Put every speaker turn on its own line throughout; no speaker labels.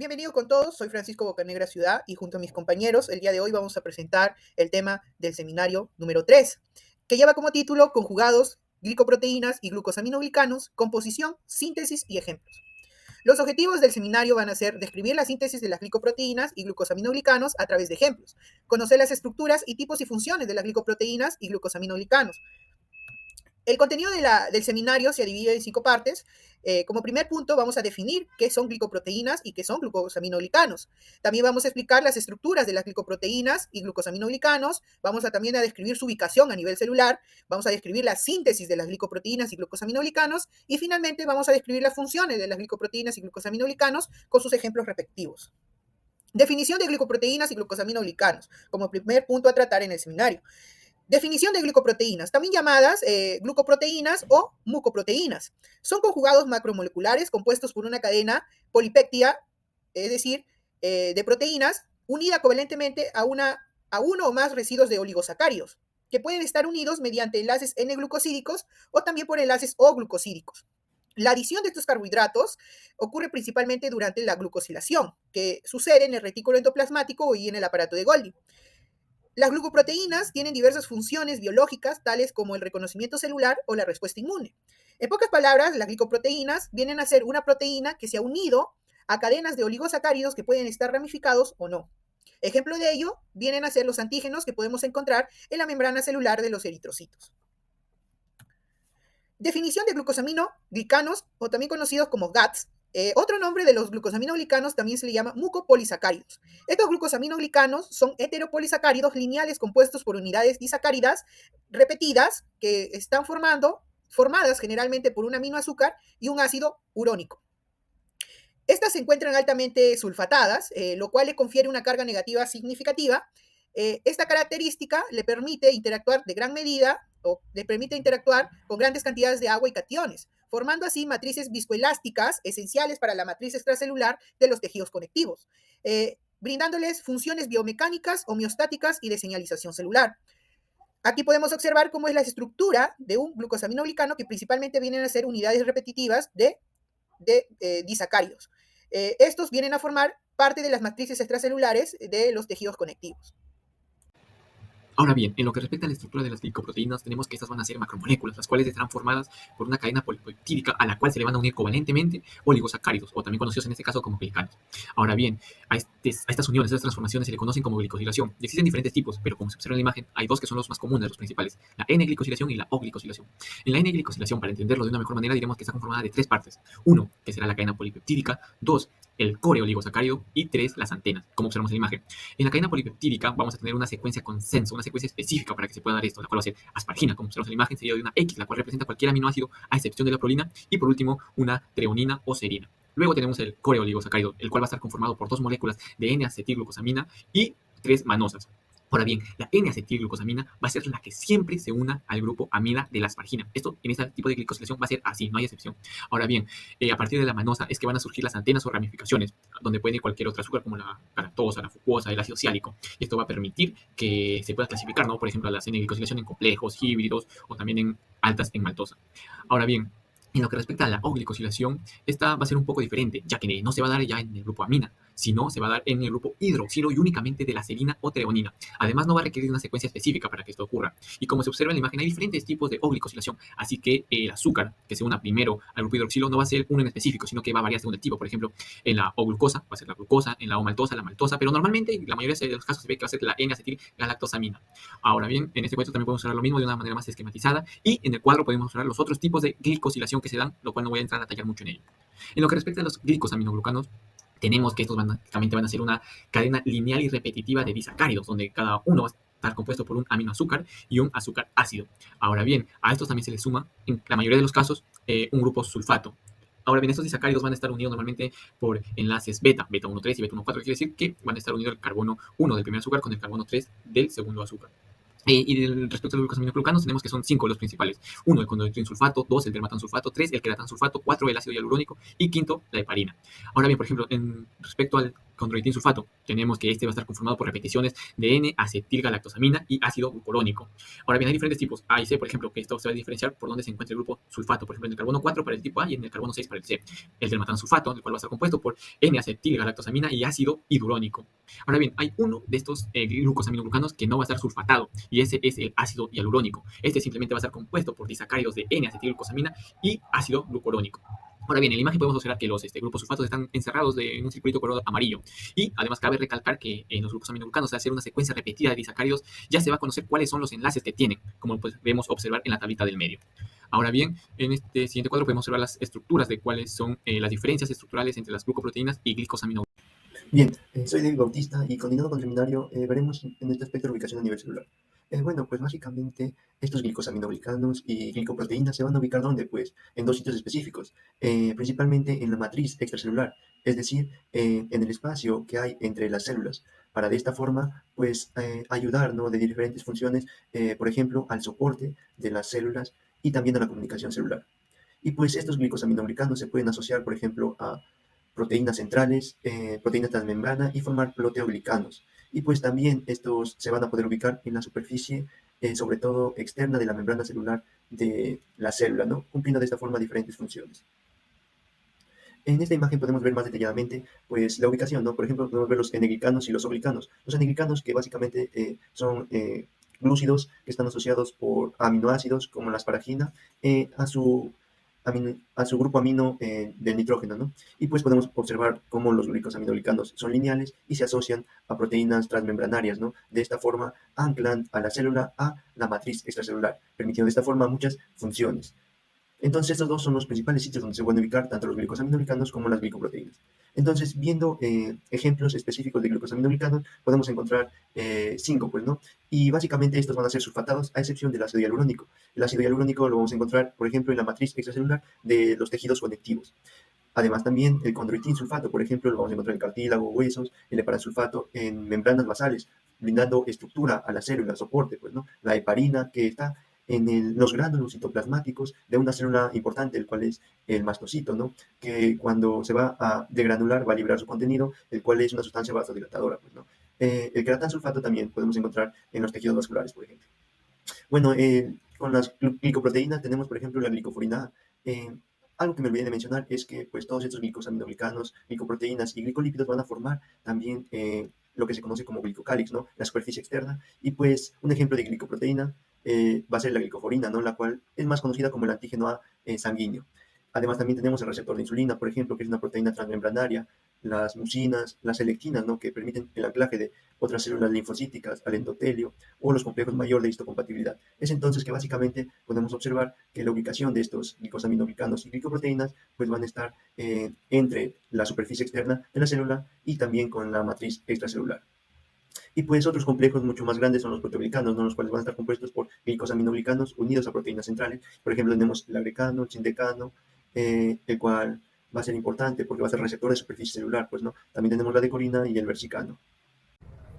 Bienvenido con todos, soy Francisco Bocanegra Ciudad y junto a mis compañeros el día de hoy vamos a presentar el tema del seminario número 3, que lleva como título Conjugados, glicoproteínas y glucosaminoglicanos, composición, síntesis y ejemplos. Los objetivos del seminario van a ser describir la síntesis de las glicoproteínas y glucosaminoglicanos a través de ejemplos, conocer las estructuras y tipos y funciones de las glicoproteínas y glucosaminoglicanos. El contenido del seminario se divide en 5 partes. Como primer punto vamos a definir qué son glicoproteínas y qué son glucosaminoglicanos. También vamos a explicar las estructuras de las glicoproteínas y glucosaminoglicanos. Vamos a también a describir su ubicación a nivel celular. Vamos a describir la síntesis de las glicoproteínas y glucosaminoglicanos. Y finalmente vamos a describir las funciones de las glicoproteínas y glucosaminoglicanos con sus ejemplos respectivos. Definición de glicoproteínas y glucosaminoglicanos, como primer punto a tratar en el seminario. Definición de glicoproteínas, también llamadas glucoproteínas o mucoproteínas. Son conjugados macromoleculares compuestos por una cadena polipéptida, es decir, de proteínas, unida covalentemente a uno o más residuos de oligosacáridos, que pueden estar unidos mediante enlaces N-glucosídicos o también por enlaces O-glucosídicos. La adición de estos carbohidratos ocurre principalmente durante la glucosilación, que sucede en el retículo endoplasmático y en el aparato de Golgi. Las glucoproteínas tienen diversas funciones biológicas, tales como el reconocimiento celular o la respuesta inmune. En pocas palabras, las glicoproteínas vienen a ser una proteína que se ha unido a cadenas de oligosacáridos que pueden estar ramificados o no. Ejemplo de ello vienen a ser los antígenos que podemos encontrar en la membrana celular de los eritrocitos. Definición de glucosaminoglicanos, o también conocidos como GATs. Otro nombre de los glucosaminoglicanos también se le llama mucopolisacáridos. Estos glucosaminoglicanos son heteropolisacáridos lineales compuestos por unidades disacáridas repetidas que están formadas generalmente por un aminoazúcar y un ácido urónico. Estas se encuentran altamente sulfatadas, lo cual le confiere una carga negativa significativa. Esta característica le permite interactuar de gran medida o le permite interactuar con grandes cantidades de agua y cationes, formando así matrices viscoelásticas esenciales para la matriz extracelular de los tejidos conectivos, brindándoles funciones biomecánicas, homeostáticas y de señalización celular. Aquí podemos observar cómo es la estructura de un glucosaminoglicano que principalmente vienen a ser unidades repetitivas de disacáridos. Estos vienen a formar parte de las matrices extracelulares de los tejidos conectivos.
Ahora bien, en lo que respecta a la estructura de las glicoproteínas, tenemos que estas van a ser macromoléculas, las cuales estarán formadas por una cadena polipeptídica a la cual se le van a unir covalentemente oligosacáridos, o también conocidos en este caso como glicanos. Ahora bien, a estas uniones, a estas transformaciones se le conocen como glicosilación. Y existen diferentes tipos, pero como se observa en la imagen, hay dos que son los más comunes, los principales, la N-glicosilación y la O-glicosilación. En la N-glicosilación, para entenderlo de una mejor manera, diremos que está conformada de 3 partes. 1, que será la cadena polipeptídica; 2, el core oligosacárido; y 3, las antenas, como observamos en la imagen. En la cadena polipeptídica vamos a tener una secuencia consenso, una secuencia específica para que se pueda dar esto, la cual va a ser aspargina, como observamos en la imagen, seguido de una X, la cual representa cualquier aminoácido a excepción de la prolina, y por último una treonina o serina. Luego tenemos el core oligosacárido, el cual va a estar conformado por 2 moléculas de N-acetilglucosamina y 3 manosas. Ahora bien, la N-acetilglucosamina va a ser la que siempre se una al grupo amida de la aspargina. Esto en este tipo de glicosilación va a ser así, no hay excepción. Ahora bien, a partir de la manosa es que van a surgir las antenas o ramificaciones, donde puede ir cualquier otro azúcar como la galactosa, la fructosa, el ácido ciálico. Y esto va a permitir que se pueda clasificar, ¿no? Por ejemplo, a la N-glicosilación en complejos, híbridos o también en altas en maltosa. Ahora bien, en lo que respecta a la O-glicosilación, esta va a ser un poco diferente, ya que no se va a dar ya en el grupo amina, sino se va a dar en el grupo hidroxilo y únicamente de la serina o treonina. Además, no va a requerir una secuencia específica para que esto ocurra. Y como se observa en la imagen, hay diferentes tipos de O-glicosilación, así que el azúcar que se una primero al grupo hidroxilo no va a ser uno en específico, sino que va a variar según el tipo. Por ejemplo, en la O-glucosa va a ser la glucosa, en la O-maltosa la maltosa, pero normalmente, en la mayoría de los casos, se ve que va a ser la N-acetilgalactosamina. Ahora bien, en este cuadro también podemos observar lo mismo de una manera más esquematizada, y en el cuadro podemos observar los otros tipos de glicosilación que se dan, lo cual no voy a entrar a detallar mucho en ello. En lo que respecta a los glicosaminoglucanos, tenemos que estos básicamente van a ser una cadena lineal y repetitiva de disacáridos, donde cada uno va a estar compuesto por un aminoazúcar y un azúcar ácido. Ahora bien, a estos también se les suma, en la mayoría de los casos, un grupo sulfato. Ahora bien, estos disacáridos van a estar unidos normalmente por enlaces beta 1,3 y beta 1,4, que quiere decir que van a estar unidos el carbono 1 del primer azúcar con el carbono 3 del segundo azúcar. Y respecto a los glucosaminoglucanos, tenemos que son 5 los principales. 1, el condroitinsulfato; 2, el dermatansulfato; 3, el queratansulfato; 4, el ácido hialurónico; y 5, la heparina. Ahora bien, por ejemplo, respecto al condroitin sulfato. Tenemos que este va a estar conformado por repeticiones de N-acetilgalactosamina y ácido glucurónico. Ahora bien, hay diferentes tipos A y C, por ejemplo, que esto se va a diferenciar por dónde se encuentra el grupo sulfato. Por ejemplo, en el carbono 4 para el tipo A y en el carbono 6 para el C. El del metansulfato, el cual va a estar compuesto por N-acetilgalactosamina y ácido hialurónico. Ahora bien, hay uno de estos glucosaminoglucanos que no va a estar sulfatado, y ese es el ácido hialurónico. Este simplemente va a estar compuesto por disacáridos de N-acetilglucosamina y ácido glucurónico. Ahora bien, en la imagen podemos observar que los grupos sulfatos están encerrados en un circulito color amarillo. Y además cabe recalcar que en los grupos aminoglucanos, al hacer una secuencia repetida de disacáridos, ya se va a conocer cuáles son los enlaces que tienen, como podemos observar en la tablita del medio. Ahora bien, en este siguiente cuadro podemos observar las estructuras de cuáles son las diferencias estructurales entre las glucoproteínas y glicosaminoglucanos.
Bien, soy David Bautista y continuando con el seminario, veremos en este aspecto la ubicación a nivel celular. Bueno, pues básicamente estos glicosaminoglicanos y glicoproteínas se van a ubicar ¿dónde? Pues en dos sitios específicos, principalmente en la matriz extracelular, es decir, en el espacio que hay entre las células, para de esta forma pues ayudar, ¿no?, de diferentes funciones, por ejemplo, al soporte de las células y también a la comunicación celular. Y pues estos glicosaminoglicanos se pueden asociar, por ejemplo, a proteínas centrales, proteínas transmembrana y formar proteoglicanos. Y pues también estos se van a poder ubicar en la superficie, sobre todo externa de la membrana celular de la célula, ¿no?, cumpliendo de esta forma diferentes funciones. En esta imagen podemos ver más detalladamente pues, la ubicación, ¿no? Por ejemplo, podemos ver los N-glicanos y los O-glicanos. Los N-glicanos que básicamente son glúcidos que están asociados por aminoácidos como la asparagina a su grupo amino del nitrógeno, ¿no? Y pues podemos observar cómo los glicosaminoglicanos son lineales y se asocian a proteínas transmembranarias, ¿no? De esta forma anclan a la célula a la matriz extracelular, permitiendo de esta forma muchas funciones. Entonces estos dos son los principales sitios donde se pueden ubicar tanto los glicosaminoglicanos como las glicoproteínas. Entonces, viendo ejemplos específicos de glicosaminoglicanos, podemos encontrar 5, pues, ¿no? Y básicamente estos van a ser sulfatados, a excepción del ácido hialurónico. El ácido hialurónico lo vamos a encontrar, por ejemplo, en la matriz extracelular de los tejidos conectivos. Además, también el condroitin sulfato, por ejemplo, lo vamos a encontrar en cartílago, huesos, el heparansulfato en membranas basales, brindando estructura a la célula, soporte, pues, ¿no? La heparina, que está en los gránulos citoplasmáticos de una célula importante, el cual es el mastocito, ¿no?, que cuando se va a degranular va a liberar su contenido, el cual es una sustancia vasodilatadora, pues, ¿no? El queratansulfato también podemos encontrar en los tejidos vasculares, por ejemplo. Bueno, con las glicoproteínas tenemos, por ejemplo, la glicoforina A. Algo que me olvidé de mencionar es que pues, todos estos glicosaminoglicanos, glicoproteínas y glicolípidos van a formar también lo que se conoce como glicocálix, ¿no?, la superficie externa. Y pues un ejemplo de glicoproteína va a ser la glicoforina, ¿no?, la cual es más conocida como el antígeno A sanguíneo. Además también tenemos el receptor de insulina, por ejemplo, que es una proteína transmembranaria, las mucinas, las selectinas, ¿no?, que permiten el anclaje de otras células linfocíticas al endotelio, o los complejos mayor de histocompatibilidad. Es entonces que básicamente podemos observar que la ubicación de estos glicosaminoglicanos y glicoproteínas pues van a estar entre la superficie externa de la célula y también con la matriz extracelular. Y pues otros complejos mucho más grandes son los proteoglicanos, ¿no?, los cuales van a estar compuestos por glicosaminoglicanos unidos a proteínas centrales. Por ejemplo, tenemos el agrecano, el sindecano, el cual va a ser importante porque va a ser receptor de superficie celular, pues, ¿no? También tenemos la decorina y el versicano.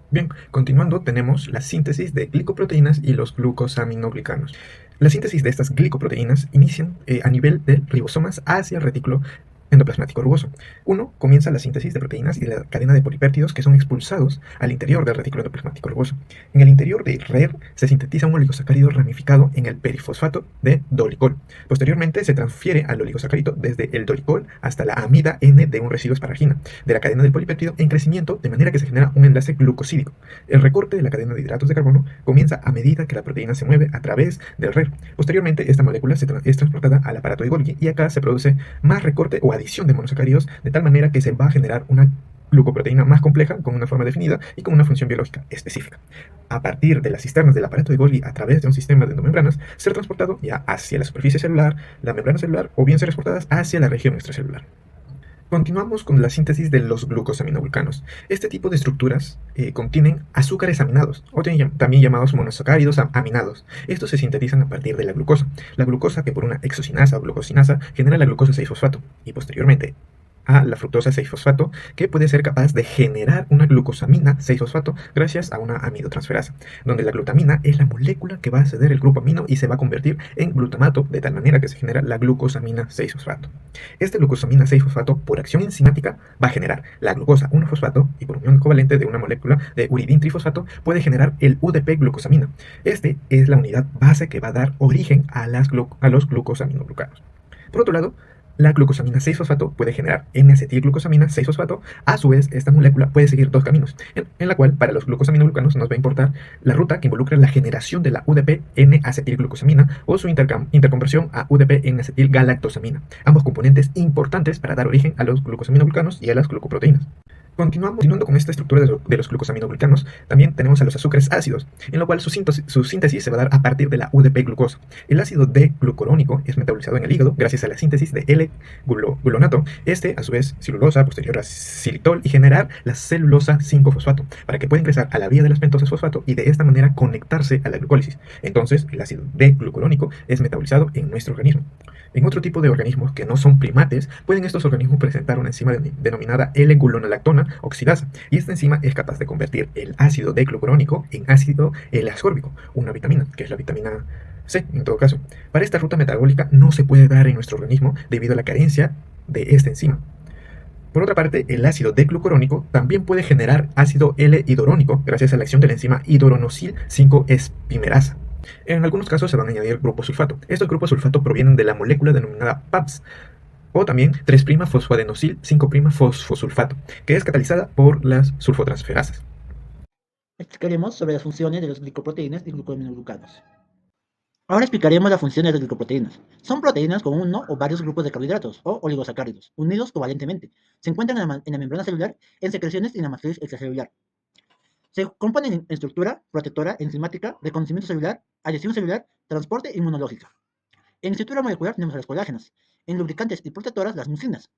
Bien, continuando tenemos la síntesis de glicoproteínas y los glucosaminoglicanos. La síntesis de estas glicoproteínas inician a nivel de ribosomas hacia el retículo endoplasmático rugoso. Uno comienza la síntesis de proteínas y de la cadena de polipéptidos que son expulsados al interior del retículo endoplasmático rugoso. En el interior del RER se sintetiza un oligosacárido ramificado en el perifosfato de dolicol. Posteriormente se transfiere al oligosacárido desde el dolicol hasta la amida N de un residuo asparagina de la cadena del polipéptido en crecimiento, de manera que se genera un enlace glucosídico. El recorte de la cadena de hidratos de carbono comienza a medida que la proteína se mueve a través del RER. Posteriormente, esta molécula es transportada al aparato de Golgi y acá se produce más recorte o adición de monosacáridos, de tal manera que se va a generar una glucoproteína más compleja, con una forma definida y con una función biológica específica. A partir de las cisternas del aparato de Golgi, a través de un sistema de endomembranas, ser transportado ya hacia la superficie celular, la membrana celular, o bien ser exportadas hacia la región extracelular. Continuamos con la síntesis de los glucosaminoglicanos. Este tipo de estructuras contienen azúcares aminados, o también llamados monosacáridos aminados. Estos se sintetizan a partir de la glucosa. La glucosa, que por una exocinasa o glucosinasa genera la glucosa 6-fosfato, y posteriormente a la fructosa 6-fosfato, que puede ser capaz de generar una glucosamina 6-fosfato gracias a una amidotransferasa, donde la glutamina es la molécula que va a ceder el grupo amino y se va a convertir en glutamato, de tal manera que se genera la glucosamina 6-fosfato. Esta glucosamina 6-fosfato, por acción enzimática, va a generar la glucosa 1-fosfato y por unión covalente de una molécula de uridín trifosfato puede generar el UDP-glucosamina. Este es la unidad base que va a dar origen a los glucosaminoglucanos. Por otro lado, la glucosamina 6-fosfato puede generar N-acetilglucosamina 6-fosfato. A su vez, esta molécula puede seguir dos caminos, en la cual para los glucosaminoglucanos nos va a importar la ruta que involucra la generación de la UDP-N-acetilglucosamina o su interconversión a UDP-N-acetilgalactosamina, ambos componentes importantes para dar origen a los glucosaminoglucanos y a las glucoproteínas. Continuando con esta estructura de los glucosaminoglicanos, también tenemos a los azúcares ácidos, en lo cual su síntesis se va a dar a partir de la UDP-glucosa. El ácido D-glucurónico es metabolizado en el hígado gracias a la síntesis de L-glulonato, a su vez celulosa, posterior a xilitol y generar la celulosa 5-fosfato, para que pueda ingresar a la vía de las pentosas fosfato y de esta manera conectarse a la glucólisis. Entonces, el ácido D-glucurónico es metabolizado en nuestro organismo. En otro tipo de organismos que no son primates, pueden estos organismos presentar una enzima denominada L-gulonolactona oxidasa, y esta enzima es capaz de convertir el ácido D-glucurónico en ácido L-ascórbico, una vitamina, que es la vitamina C en todo caso. Para esta ruta metabólica no se puede dar en nuestro organismo debido a la carencia de esta enzima. Por otra parte, el ácido D-glucurónico también puede generar ácido L-hidorónico gracias a la acción de la enzima hidronosil 5-espimerasa. En algunos casos se van a añadir grupos sulfato. Estos grupos sulfato provienen de la molécula denominada PAPS, o también 3'-fosfoadenosil 5'-fosfosulfato, que es catalizada por las sulfotransferasas.
Explicaremos sobre las funciones de los glicoproteínas y glucosaminoglucanos. Ahora explicaremos las funciones de las glicoproteínas. Son proteínas con uno o varios grupos de carbohidratos o oligosacáridos, unidos covalentemente. Se encuentran en la membrana celular, en secreciones y en la matriz extracelular. Se componen en estructura, protectora, enzimática, reconocimiento celular, adhesión celular, transporte e inmunológica. En estructura molecular tenemos a las colágenas, en lubricantes y protectoras las mucinas,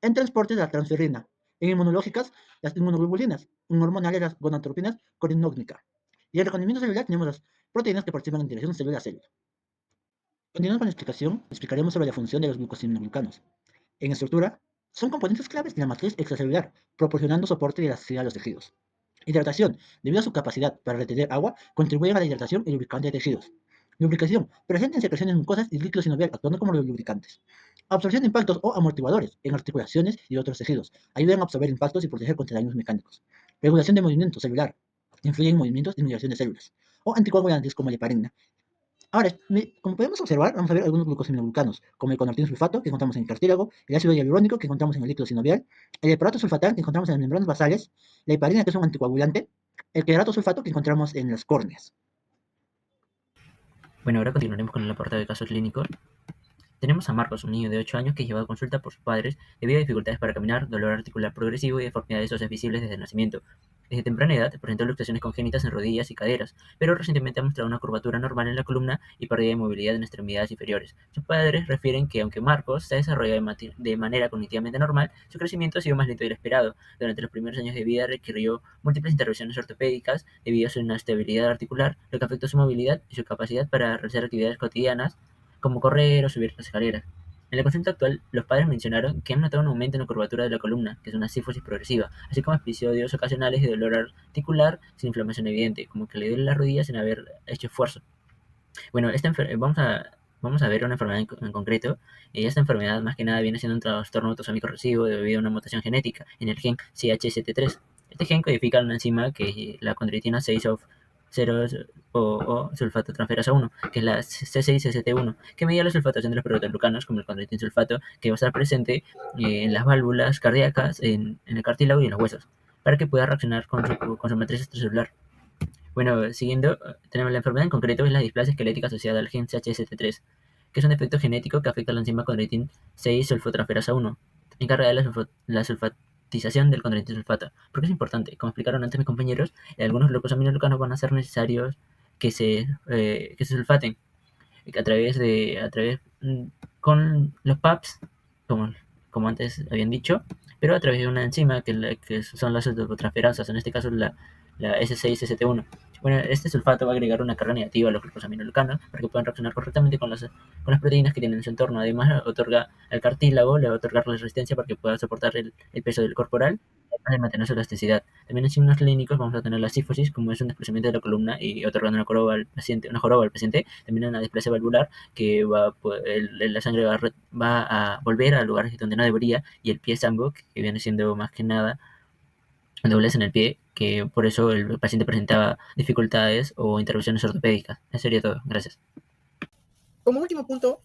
en transporte la transferrina, en inmunológicas las inmunoglobulinas, en hormonales las gonadotropinas corinógnica. Y en reconocimiento celular tenemos las proteínas que participan en interacción célula-célula. Continuando con la explicación, explicaremos sobre la función de los glucosaminoglucanos. En estructura, son componentes claves de la matriz extracelular, proporcionando soporte y elasticidad a los tejidos. Hidratación, debido a su capacidad para retener agua, contribuyen a la hidratación y lubricante de tejidos. Lubricación, presente en secreciones mucosas y líquido sinovial, actuando como los lubricantes. Absorción de impactos o amortiguadores en articulaciones y otros tejidos. Ayudan a absorber impactos y proteger contra daños mecánicos. Regulación de movimiento celular. Influyen en movimientos y migración de células. O anticoagulantes como la heparina. Ahora, como podemos observar, vamos a ver algunos glucosaminoglucanos, como el conortin sulfato, que encontramos en el cartílago, el ácido hialurónico, que encontramos en el líquido sinovial, el heparato sulfatal, que encontramos en las membranas basales, la heparina, que es un anticoagulante, el querato sulfato, que encontramos en las córneas.
Bueno, ahora continuaremos con el apartado de casos clínicos. Tenemos a Marcos, un niño de 8 años que es llevado a consulta por sus padres debido a dificultades para caminar, dolor articular progresivo y deformidades óseas visibles desde el nacimiento. Desde temprana edad presentó luxaciones congénitas en rodillas y caderas, pero recientemente ha mostrado una curvatura normal en la columna y pérdida de movilidad en extremidades inferiores. Sus padres refieren que aunque Marcos se ha desarrollado de manera cognitivamente normal, su crecimiento ha sido más lento de lo esperado. Durante los primeros años de vida requirió múltiples intervenciones ortopédicas debido a su inestabilidad articular, lo que afectó su movilidad y su capacidad para realizar actividades cotidianas como correr o subir las escaleras. En la consulta actual, los padres mencionaron que han notado un aumento en la curvatura de la columna, que es una cifosis progresiva, así como episodios ocasionales de dolor articular sin inflamación evidente, como que le duele las rodillas sin haber hecho esfuerzo. Bueno, vamos a ver una enfermedad en concreto, y esta enfermedad más que nada viene siendo un trastorno autosómico recesivo debido a una mutación genética en el gen CHST3. Este gen codifica una enzima que es la condroitina 6-off 0 o sulfatotransferasa 1, que es la C6-ST1, que media la sulfatación de los proteoglucanos, como el condroitin sulfato, que va a estar presente en las válvulas cardíacas, en el cartílago y en los huesos, para que pueda reaccionar con su matriz extracelular. Bueno, siguiendo, tenemos la enfermedad en concreto, es la displasia esquelética asociada al gen CHST3, que es un defecto genético que afecta a la enzima condroitin 6-sulfotransferasa 1, encargada de la sulfatización del condroitin sulfato. ¿Por qué es importante? Como explicaron antes mis compañeros, algunos glucosaminoglucanos van a ser necesarios que se sulfaten con los PAPs, como antes habían dicho, pero a través de una enzima que son las sulfotransferasas, en este caso la S6-ST1. Bueno, este sulfato va a agregar una carga negativa a los glucosaminoglucanos para que puedan reaccionar correctamente con las proteínas que tienen en su entorno. Además, otorga al cartílago, le va a otorgar la resistencia para que pueda soportar el peso del corporal, además de mantener su elasticidad. También en signos clínicos vamos a tener la sífosis, como es un desplazamiento de la columna y otorgando una joroba al paciente. También una displasia valvular, que la sangre va a volver a lugares donde no debería, y el pie sambo, que viene siendo más que nada doblez en el pie, que por eso el paciente presentaba dificultades o intervenciones ortopédicas. Eso sería todo. Gracias.
Como último punto,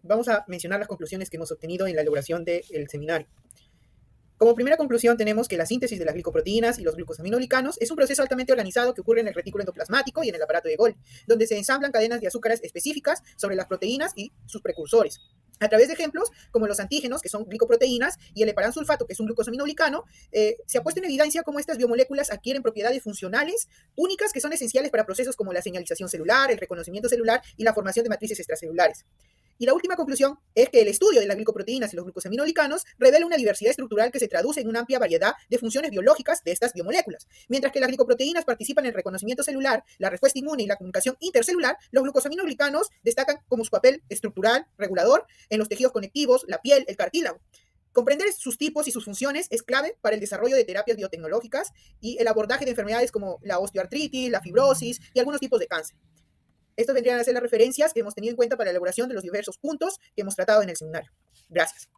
vamos a mencionar las conclusiones que hemos obtenido en la elaboración del seminario. Como primera conclusión tenemos que la síntesis de las glicoproteínas y los glucosaminoglicanos es un proceso altamente organizado que ocurre en el retículo endoplasmático y en el aparato de Golgi, donde se ensamblan cadenas de azúcares específicas sobre las proteínas y sus precursores. A través de ejemplos como los antígenos, que son glicoproteínas, y el heparansulfato, que es un glucosaminoglicano, se ha puesto en evidencia cómo estas biomoléculas adquieren propiedades funcionales únicas que son esenciales para procesos como la señalización celular, el reconocimiento celular y la formación de matrices extracelulares. Y la última conclusión es que el estudio de las glicoproteínas y los glucosaminoglicanos revela una diversidad estructural que se traduce en una amplia variedad de funciones biológicas de estas biomoléculas. Mientras que las glicoproteínas participan en el reconocimiento celular, la respuesta inmune y la comunicación intercelular, los glucosaminoglicanos destacan como su papel estructural, regulador, en los tejidos conectivos, la piel, el cartílago. Comprender sus tipos y sus funciones es clave para el desarrollo de terapias biotecnológicas y el abordaje de enfermedades como la osteoartritis, la fibrosis y algunos tipos de cáncer. Estos vendrían a ser las referencias que hemos tenido en cuenta para la elaboración de los diversos puntos que hemos tratado en el seminario. Gracias.